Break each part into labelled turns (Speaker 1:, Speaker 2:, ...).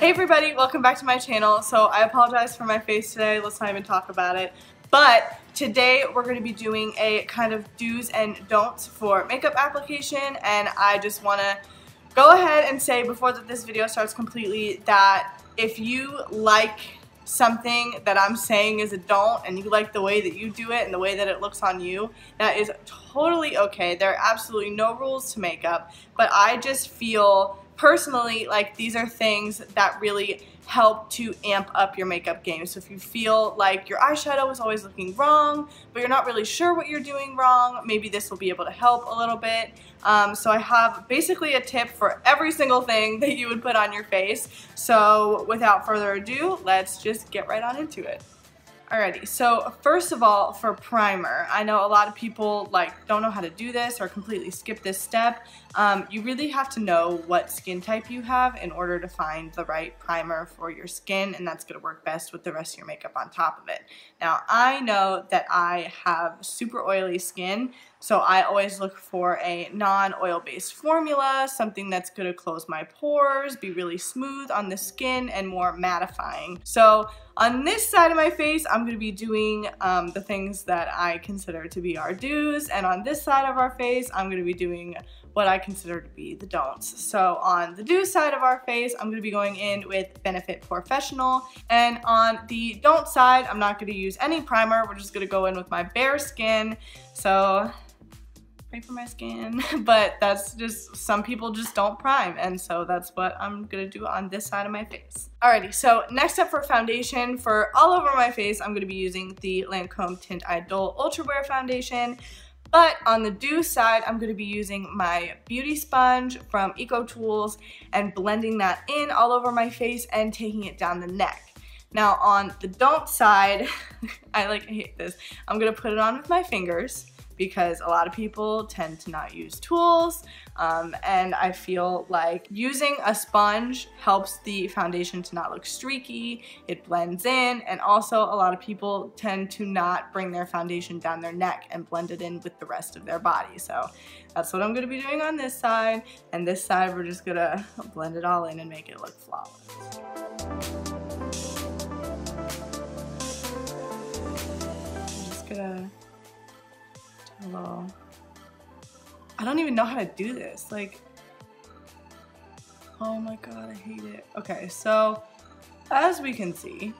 Speaker 1: Hey everybody, welcome back to my channel. So I apologize for my face today, let's not even talk about it. But today we're going to be doing a kind of do's and don'ts for makeup application, and I just want to go ahead and say before this video starts completely that if you like something that I'm saying is a don't and you like the way that you do it and the way that it looks on you, that is totally okay. There are absolutely no rules to makeup, but I just feel personally like these are things that really help to amp up your makeup game. So if you feel like your eyeshadow is always looking wrong, but you're not really sure what you're doing wrong, maybe this will be able to help a little bit. So I have basically a tip for every single thing that you would put on your face. So without further ado, let's just get right on into it. Alrighty, so first of all, for primer, I know a lot of people don't know how to do this or completely skip this step. You really have to know what skin type you have in order to find the right primer for your skin, and that's going to work best with the rest of your makeup on top of it. Now, I know that I have super oily skin, so I always look for a non-oil based formula, something that's going to close my pores, be really smooth on the skin, and more mattifying. So on this side of my face, I'm going to be doing the things that I consider to be our do's, and on this side of our face, I'm going to be doing what I consider to be the don'ts. So on the do side of our face, I'm going to be going in with Benefit Professional, and on the don't side, I'm not going to use any primer. We're just going to go in with my bare skin. So pray for my skin, but that's just, some people just don't prime, and so that's what I'm gonna do on this side of my face. Alrighty, so next up for foundation, for all over my face, I'm gonna be using the Lancome Tint Idol Ultra Wear Foundation. But on the do side, I'm going to be using my beauty sponge from Eco Tools and blending that in all over my face and taking it down the neck. Now on the don't side, I hate this, I'm going to put it on with my fingers because a lot of people tend to not use tools, and I feel like using a sponge helps the foundation to not look streaky, it blends in, and also a lot of people tend to not bring their foundation down their neck and blend it in with the rest of their body. So that's what I'm going to be doing on this side, and this side we're just going to blend it all in and make it look flawless. I'm just gonna I don't even know how to do this. Oh my god, I hate it. Okay, so as we can see,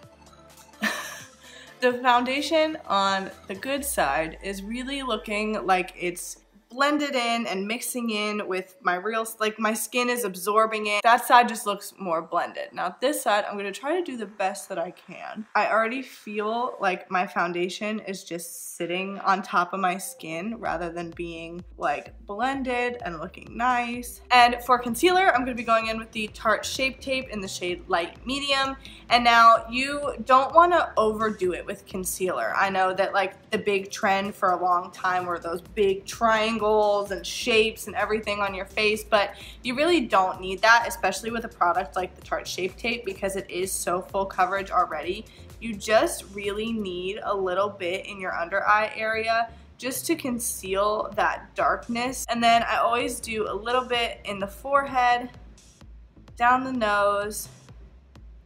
Speaker 1: the foundation on the good side is really looking like it's blended in and mixing in with my real, my skin is absorbing it. That side just looks more blended. Now this side, I'm going to try to do the best that I can. I already feel like my foundation is just sitting on top of my skin rather than being blended and looking nice. And for concealer, I'm going to be going in with the Tarte Shape Tape in the shade Light Medium. And now you don't want to overdo it with concealer. I know that the big trend for a long time were those big triangles and shapes and everything on your face, but you really don't need that, especially with a product like the Tarte Shape Tape, because it is so full coverage already. You just really need a little bit in your under eye area just to conceal that darkness. And then I always do a little bit in the forehead, down the nose,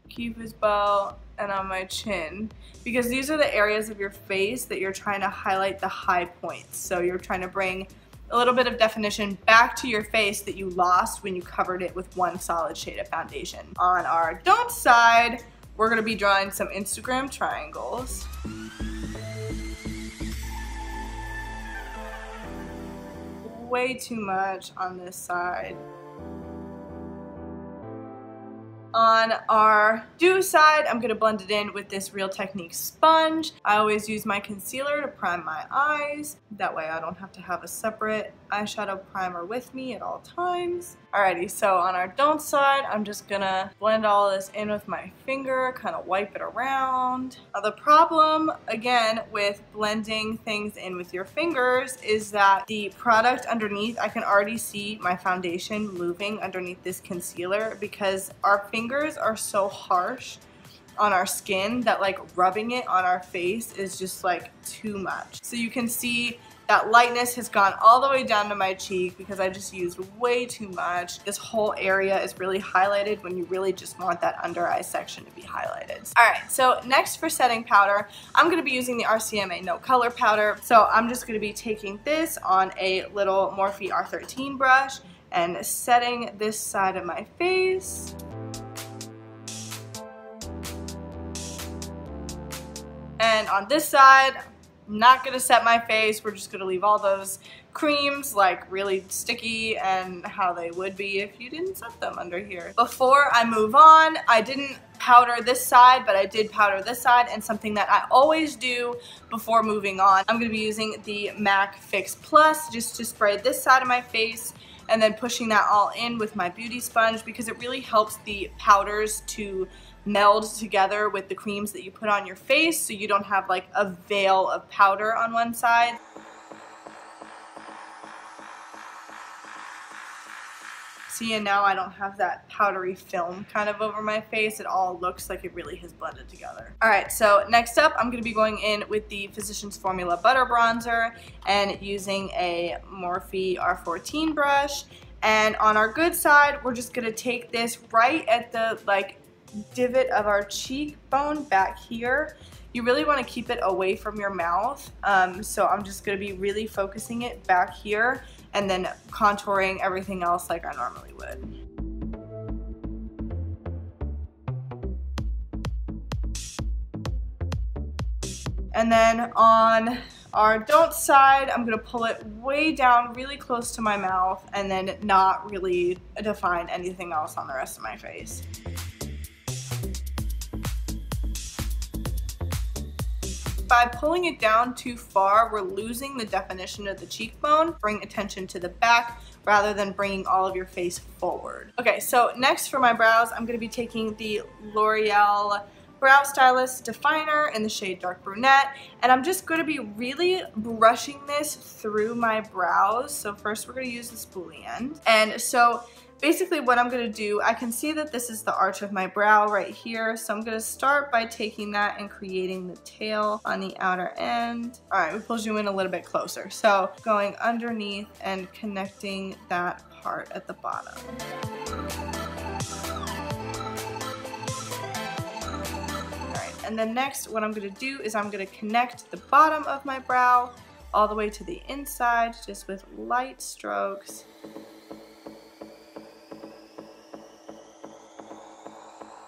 Speaker 1: cupid's bow, and on my chin, because these are the areas of your face that you're trying to highlight the high points. So you're trying to bring a little bit of definition back to your face that you lost when you covered it with one solid shade of foundation. On our don't side, we're gonna be drawing some Instagram triangles. Way too much on this side. On our do side, I'm going to blend it in with this Real Techniques sponge. I always use my concealer to prime my eyes. That way I don't have to have a separate eyeshadow primer with me at all times. Alrighty, so on our don't side, I'm just gonna blend all this in with my finger, kind of wipe it around. Now the problem, again, with blending things in with your fingers is that the product underneath, I can already see my foundation moving underneath this concealer because our fingers are so harsh on our skin that rubbing it on our face is just too much. So you can see That lightness has gone all the way down to my cheek because I just used way too much. This whole area is really highlighted when you really just want that under eye section to be highlighted. Alright, so next for setting powder, I'm going to be using the RCMA No Color powder. So I'm just going to be taking this on a little Morphe R13 brush and setting this side of my face. And on this side, I'm not going to set my face. We're just going to leave all those creams like really sticky and how they would be if you didn't set them under here. Before I move on, I didn't powder this side, but I did powder this side, and something that I always do before moving on, I'm going to be using the MAC Fix Plus just to spray this side of my face and then pushing that all in with my beauty sponge because it really helps the powders to meld together with the creams that you put on your face so you don't have like a veil of powder on one side. See, and now I don't have that powdery film kind of over my face. It all looks like it really has blended together. Alright, so next up I'm going to be going in with the Physicians Formula Butter Bronzer and using a Morphe R14 brush. And on our good side, we're just going to take this right at the divot of our cheekbone back here. You really want to keep it away from your mouth, so I'm just going to be really focusing it back here and then contouring everything else like I normally would. And then on our don't side, I'm going to pull it way down really close to my mouth and then not really define anything else on the rest of my face. By pulling it down too far, we're losing the definition of the cheekbone. Bring attention to the back rather than bringing all of your face forward. Okay, so next for my brows, I'm going to be taking the L'Oreal Brow Stylist Definer in the shade Dark Brunette, and I'm just going to be really brushing this through my brows. So first we're going to use the spoolie end. And so basically what I'm going to do, I can see that this is the arch of my brow right here, so I'm going to start by taking that and creating the tail on the outer end. Alright, we pulled you in a little bit closer. So going underneath and connecting that part at the bottom. Alright, and then next what I'm going to do is I'm going to connect the bottom of my brow all the way to the inside just with light strokes.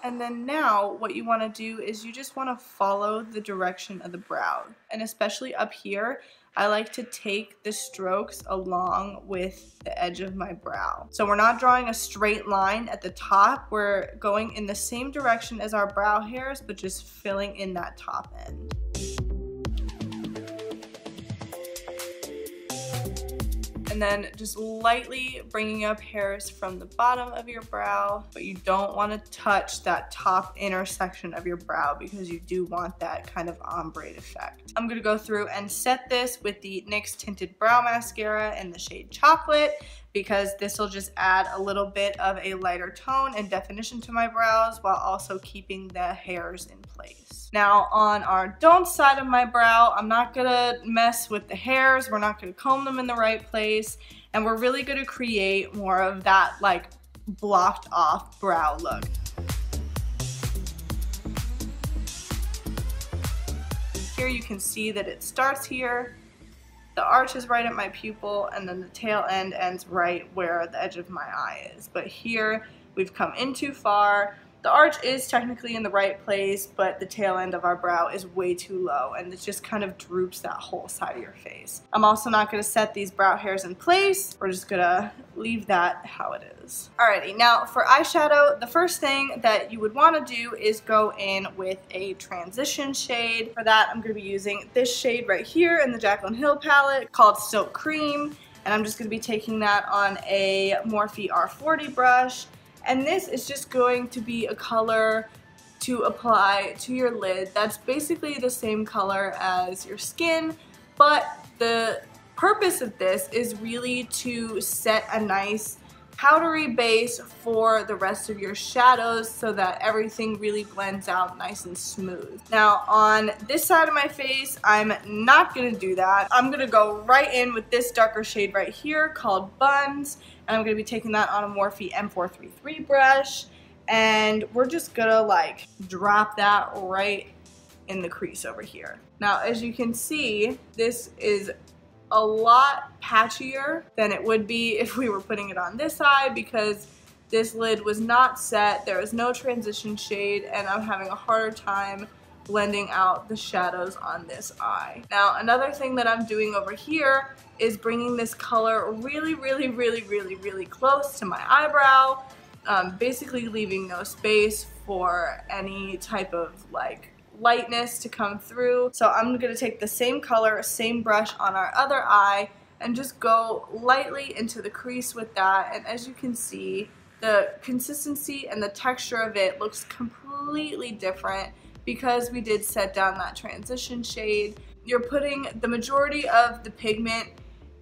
Speaker 1: And then now what you want to do is you just want to follow the direction of the brow. And especially up here, I like to take the strokes along with the edge of my brow. So we're not drawing a straight line at the top, we're going in the same direction as our brow hairs, but just filling in that top end. And then just lightly bringing up hairs from the bottom of your brow, but you don't want to touch that top intersection of your brow because you do want that kind of ombre effect. I'm going to go through and set this with the NYX Tinted Brow Mascara in the shade Chocolate because this will just add a little bit of a lighter tone and definition to my brows while also keeping the hairs in place. Now on our don't side of my brow, I'm not gonna mess with the hairs, we're not gonna comb them in the right place, and we're really gonna create more of that like blocked off brow look. Here you can see that it starts here, the arch is right at my pupil, and then the tail end ends right where the edge of my eye is. But here we've come in too far. The arch is technically in the right place, but the tail end of our brow is way too low and it just kind of droops that whole side of your face. I'm also not going to set these brow hairs in place. We're just going to leave that how it is. Alrighty, now for eyeshadow, the first thing that you would want to do is go in with a transition shade. For that, I'm going to be using this shade right here in the Jaclyn Hill palette called Silk Cream, and I'm just going to be taking that on a Morphe R40 brush. And this is just going to be a color to apply to your lid that's basically the same color as your skin, but the purpose of this is really to set a nice powdery base for the rest of your shadows so that everything really blends out nice and smooth. Now on this side of my face, I'm not gonna do that. I'm gonna go right in with this darker shade right here called Buns, and I'm gonna be taking that on a Morphe M433 brush, and we're just gonna like drop that right in the crease over here. Now as you can see, this is a lot patchier than it would be if we were putting it on this eye because this lid was not set, there was no transition shade, and I'm having a harder time blending out the shadows on this eye. Now another thing that I'm doing over here is bringing this color really close to my eyebrow, basically leaving no space for any type of like lightness to come through. So I'm going to take the same color, same brush on our other eye and just go lightly into the crease with that, and as you can see, the consistency and the texture of it looks completely different because we did set down that transition shade. You're putting the majority of the pigment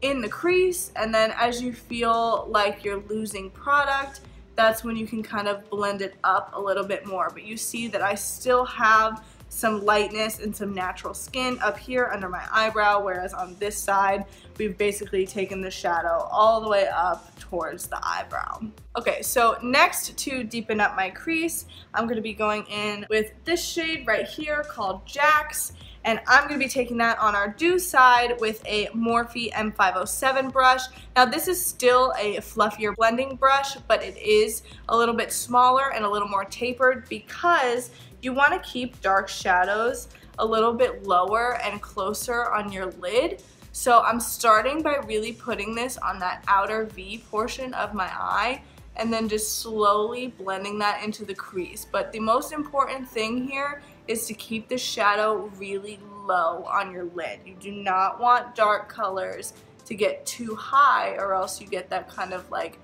Speaker 1: in the crease, and then as you feel like you're losing product, that's when you can kind of blend it up a little bit more. But you see that I still have some lightness and some natural skin up here under my eyebrow, whereas on this side we've basically taken the shadow all the way up towards the eyebrow. Okay, so next to deepen up my crease, I'm going to be going in with this shade right here called Jax, and I'm going to be taking that on our dew side with a Morphe M507 brush. Now this is still a fluffier blending brush, but it is a little bit smaller and a little more tapered because you want to keep dark shadows a little bit lower and closer on your lid. So I'm starting by really putting this on that outer V portion of my eye and then just slowly blending that into the crease. But the most important thing here is to keep the shadow really low on your lid. You do not want dark colors to get too high, or else you get that kind of like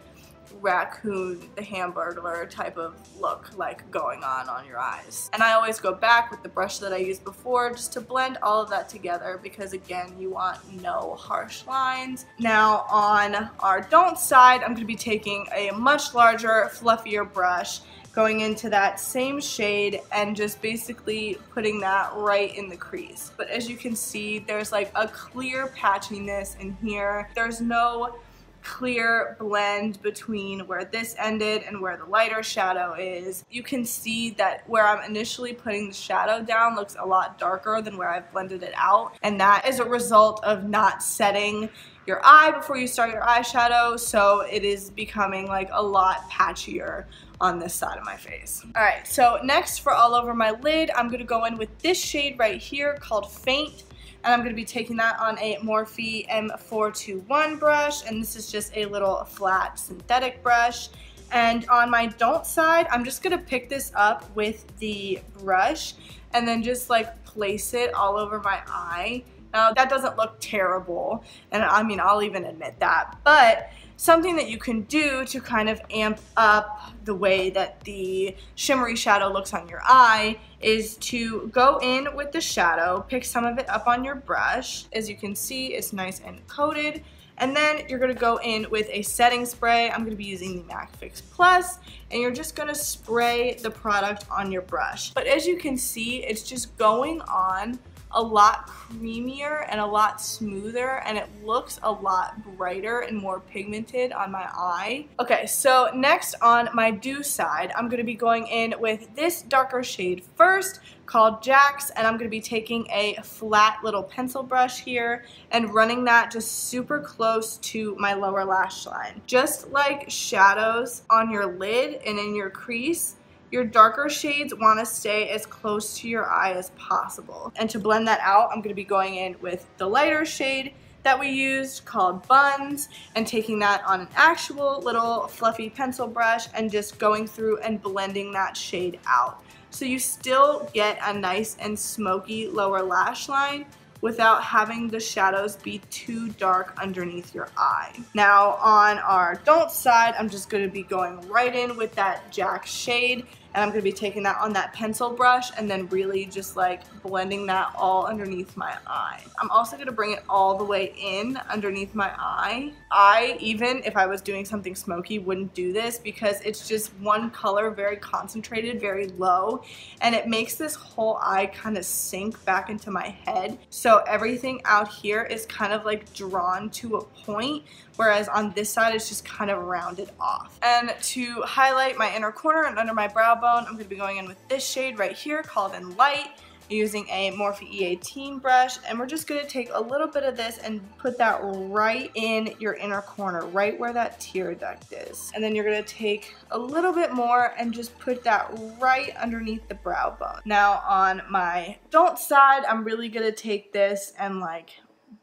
Speaker 1: Raccoon the Hamburglar type of look like going on your eyes. And I always go back with the brush that I used before just to blend all of that together because again, you want no harsh lines. Now on our don't side, I'm going to be taking a much larger, fluffier brush, going into that same shade and just basically putting that right in the crease. But as you can see, there's like a clear patchiness in here. There's no clear blend between where this ended and where the lighter shadow is. You can see that where I'm initially putting the shadow down looks a lot darker than where I've blended it out, and that is a result of not setting your eye before you start your eyeshadow, so it is becoming like a lot patchier on this side of my face. Alright, so next for all over my lid, I'm going to go in with this shade right here called Faint. And I'm going to be taking that on a Morphe M421 brush, and this is just a little flat synthetic brush. And on my don't side, I'm just going to pick this up with the brush and then just like place it all over my eye. Now that doesn't look terrible, and I mean I'll even admit that, but something that you can do to kind of amp up the way that the shimmery shadow looks on your eye is to go in with the shadow, pick some of it up on your brush. As you can see, it's nice and coated. And then you're going to go in with a setting spray. I'm going to be using the MAC Fix Plus, and you're just going to spray the product on your brush. But as you can see, it's just going on a lot creamier and a lot smoother, and it looks a lot brighter and more pigmented on my eye. Okay, so next on my dew side, I'm going to be going in with this darker shade first called Jax, and I'm going to be taking a flat little pencil brush here and running that just super close to my lower lash line. Just like shadows on your lid and in your crease, your darker shades want to stay as close to your eye as possible. And to blend that out, I'm going to be going in with the lighter shade that we used called Buns and taking that on an actual little fluffy pencil brush and just going through and blending that shade out. So you still get a nice and smoky lower lash line without having the shadows be too dark underneath your eye. Now on our don't side, I'm just going to be going right in with that Jax shade And I'm going to be taking that on that pencil brush and then really just like blending that all underneath my eye. I'm also going to bring it all the way in underneath my eye. I, even if I was doing something smoky, wouldn't do this because it's just one color, very concentrated, very low, and it makes this whole eye kind of sink back into my head. So everything out here is kind of like drawn to a point, whereas on this side it's just kind of rounded off. And to highlight my inner corner and under my brow bone, I'm going to be going in with this shade right here called In Light, using a Morphe E18 brush, and we're just going to take a little bit of this and put that right in your inner corner, right where that tear duct is. And then you're going to take a little bit more and just put that right underneath the brow bone. Now on my don't side, I'm really going to take this and like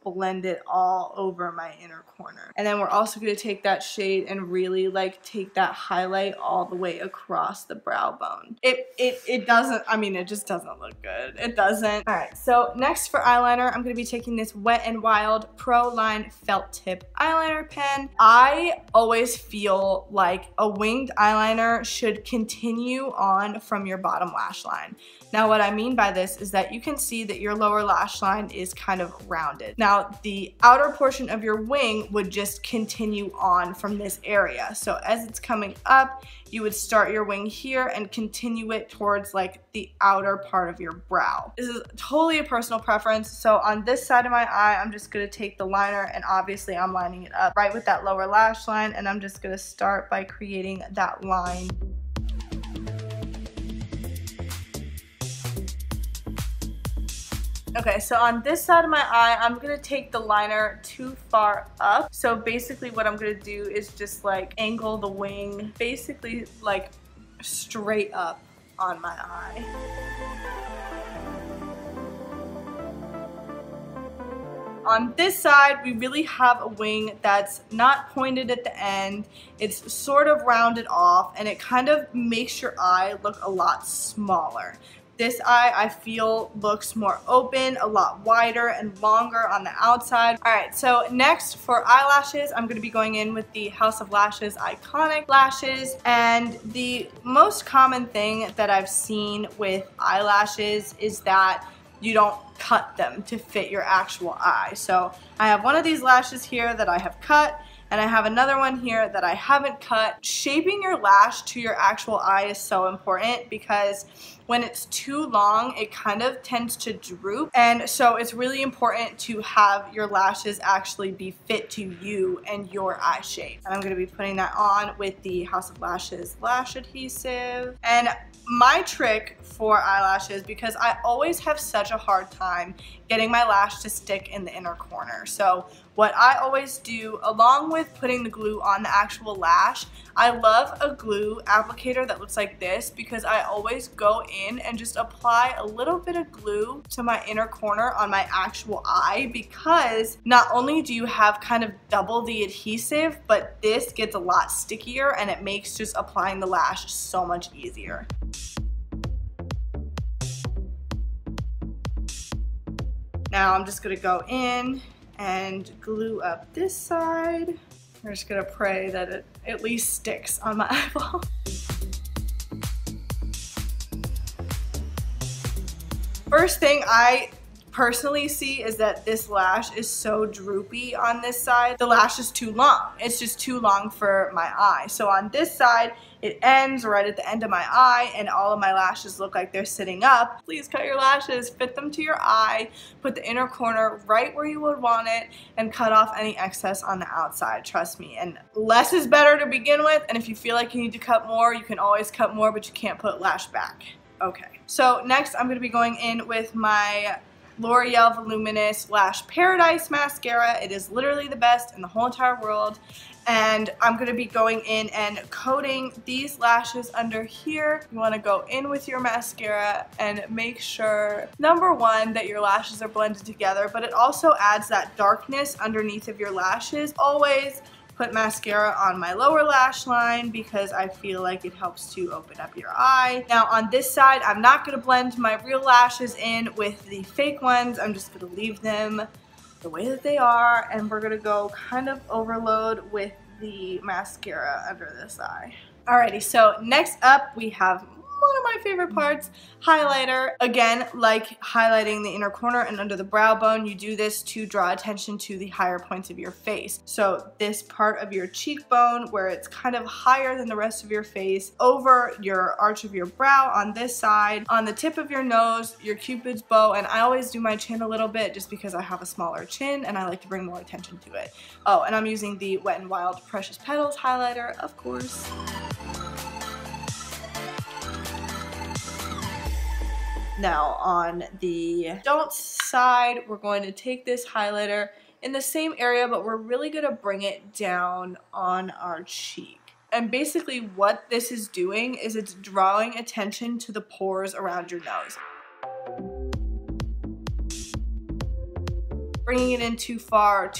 Speaker 1: blend it all over my inner corner. And then we're also going to take that shade and really like take that highlight all the way across the brow bone. It doesn't, I mean, it just doesn't look good. It doesn't. All right, so next for eyeliner, I'm going to be taking this Wet n Wild Pro Line Felt Tip eyeliner pen. I always feel like a winged eyeliner should continue on from your bottom lash line. Now what I mean by this is that you can see that your lower lash line is kind of rounded. Now the outer portion of your wing would just continue on from this area. So as it's coming up, you would start your wing here and continue it towards like the outer part of your brow. This is totally a personal preference. So on this side of my eye, I'm just gonna take the liner, and obviously I'm lining it up right with that lower lash line, and I'm just gonna start by creating that line. Okay, so on this side of my eye, I'm gonna take the liner too far up. So basically what I'm gonna do is just like angle the wing, basically like straight up on my eye. On this side, we really have a wing that's not pointed at the end. It's sort of rounded off, and it kind of makes your eye look a lot smaller. This eye, I feel, looks more open, a lot wider and longer on the outside. All right, so next for eyelashes, I'm gonna be going in with the House of Lashes Iconic Lashes. And the most common thing that I've seen with eyelashes is that you don't cut them to fit your actual eye. So I have one of these lashes here that I have cut, and I have another one here that I haven't cut. Shaping your lash to your actual eye is so important because when it's too long, it kind of tends to droop. And so it's really important to have your lashes actually be fit to you and your eye shape. And I'm gonna be putting that on with the House of Lashes lash adhesive. And my trick for eyelashes, because I always have such a hard time getting my lash to stick in the inner corner. So what I always do, along with putting the glue on the actual lash, I love a glue applicator that looks like this, because I always go in and just apply a little bit of glue to my inner corner on my actual eye, because not only do you have kind of double the adhesive, but this gets a lot stickier and it makes just applying the lash so much easier. Now I'm just gonna go in and glue up this side. We're just gonna pray that it at least sticks on my eyeball. First thing I personally see is that this lash is so droopy on this side. The lash is too long. It's just too long for my eye. So on this side, it ends right at the end of my eye, and all of my lashes look like they're sitting up. Please cut your lashes, fit them to your eye, put the inner corner right where you would want it, and cut off any excess on the outside, trust me. And less is better to begin with, and if you feel like you need to cut more, you can always cut more, but you can't put lash back. Okay, so next I'm gonna be going in with my L'Oreal Voluminous Lash Paradise Mascara. It is literally the best in the whole entire world. And I'm going to be going in and coating these lashes under here. You want to go in with your mascara and make sure, number one, that your lashes are blended together, but it also adds that darkness underneath of your lashes. Always put mascara on my lower lash line because I feel like it helps to open up your eye. Now on this side, I'm not going to blend my real lashes in with the fake ones. I'm just going to leave them the way that they are, and we're gonna go kind of overload with the mascara under this eye. Alrighty, so next up we have one of my favorite parts, highlighter. Again, like highlighting the inner corner and under the brow bone, you do this to draw attention to the higher points of your face. So this part of your cheekbone where it's kind of higher than the rest of your face, over your arch of your brow on this side, on the tip of your nose, your cupid's bow, and I always do my chin a little bit just because I have a smaller chin and I like to bring more attention to it. Oh, and I'm using the Wet n Wild Precious Petals highlighter, of course. Now on the don't side, we're going to take this highlighter in the same area, but we're really going to bring it down on our cheek. And basically what this is doing is it's drawing attention to the pores around your nose. Bringing it in too far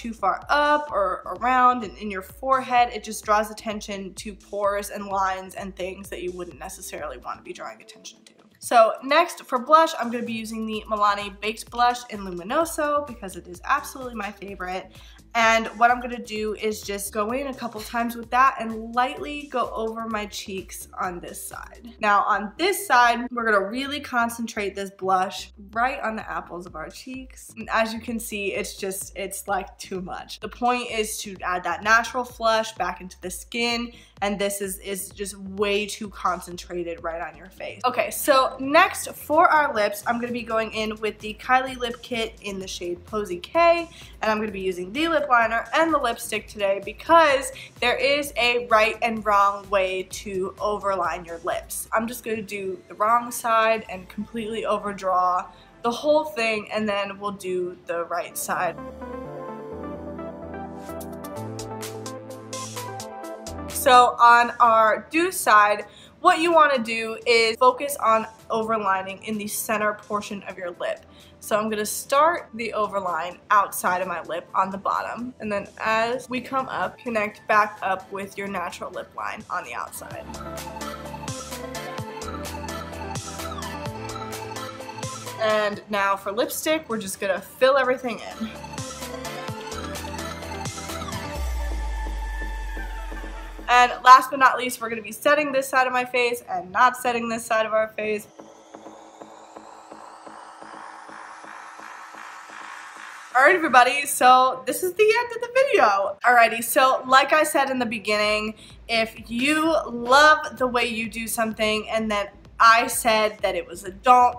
Speaker 1: up or around and in your forehead, it just draws attention to pores and lines and things that you wouldn't necessarily want to be drawing attention to. So next for blush, I'm going to be using the Milani Baked Blush in Luminoso because it is absolutely my favorite. And what I'm going to do is just go in a couple times with that and lightly go over my cheeks on this side. Now on this side, we're going to really concentrate this blush right on the apples of our cheeks. And as you can see, it's like too much. The point is to add that natural flush back into the skin, and this is just way too concentrated right on your face. Okay, so next for our lips, I'm going to be going in with the Kylie Lip Kit in the shade Posy K, and I'm going to be using the lip liner and the lipstick today because there is a right and wrong way to overline your lips. I'm just going to do the wrong side and completely overdraw the whole thing, and then we'll do the right side. So on our do side, what you want to do is focus on overlining in the center portion of your lip. So I'm going to start the overline outside of my lip on the bottom, and then as we come up, connect back up with your natural lip line on the outside. And now for lipstick, we're just going to fill everything in. And last but not least, we're going to be setting this side of my face and not setting this side of our face. Alright everybody, so this is the end of the video. Alrighty, so like I said in the beginning, if you love the way you do something and then I said that it was a don't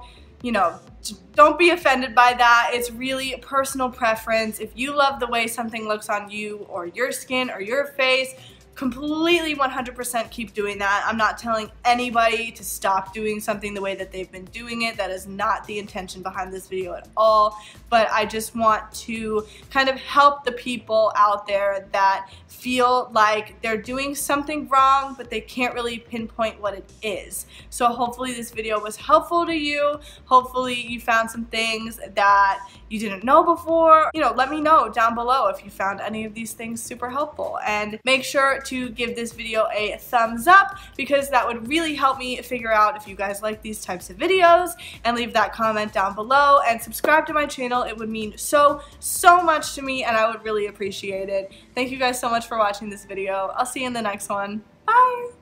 Speaker 1: be offended by that. It's really personal preference. If you love the way something looks on you or your skin or your face, completely 100% keep doing that. I'm not telling anybody to stop doing something the way that they've been doing it. That is not the intention behind this video at all. But I just want to kind of help the people out there that feel like they're doing something wrong, but they can't really pinpoint what it is. So hopefully this video was helpful to you. Hopefully you found some things that you didn't know before. Let me know down below if you found any of these things super helpful. And make sure to give this video a thumbs up because that would really help me figure out if you guys like these types of videos, and leave that comment down below and subscribe to my channel. It would mean so much to me and I would really appreciate it. Thank you guys so much for watching this video. I'll see you in the next one. Bye!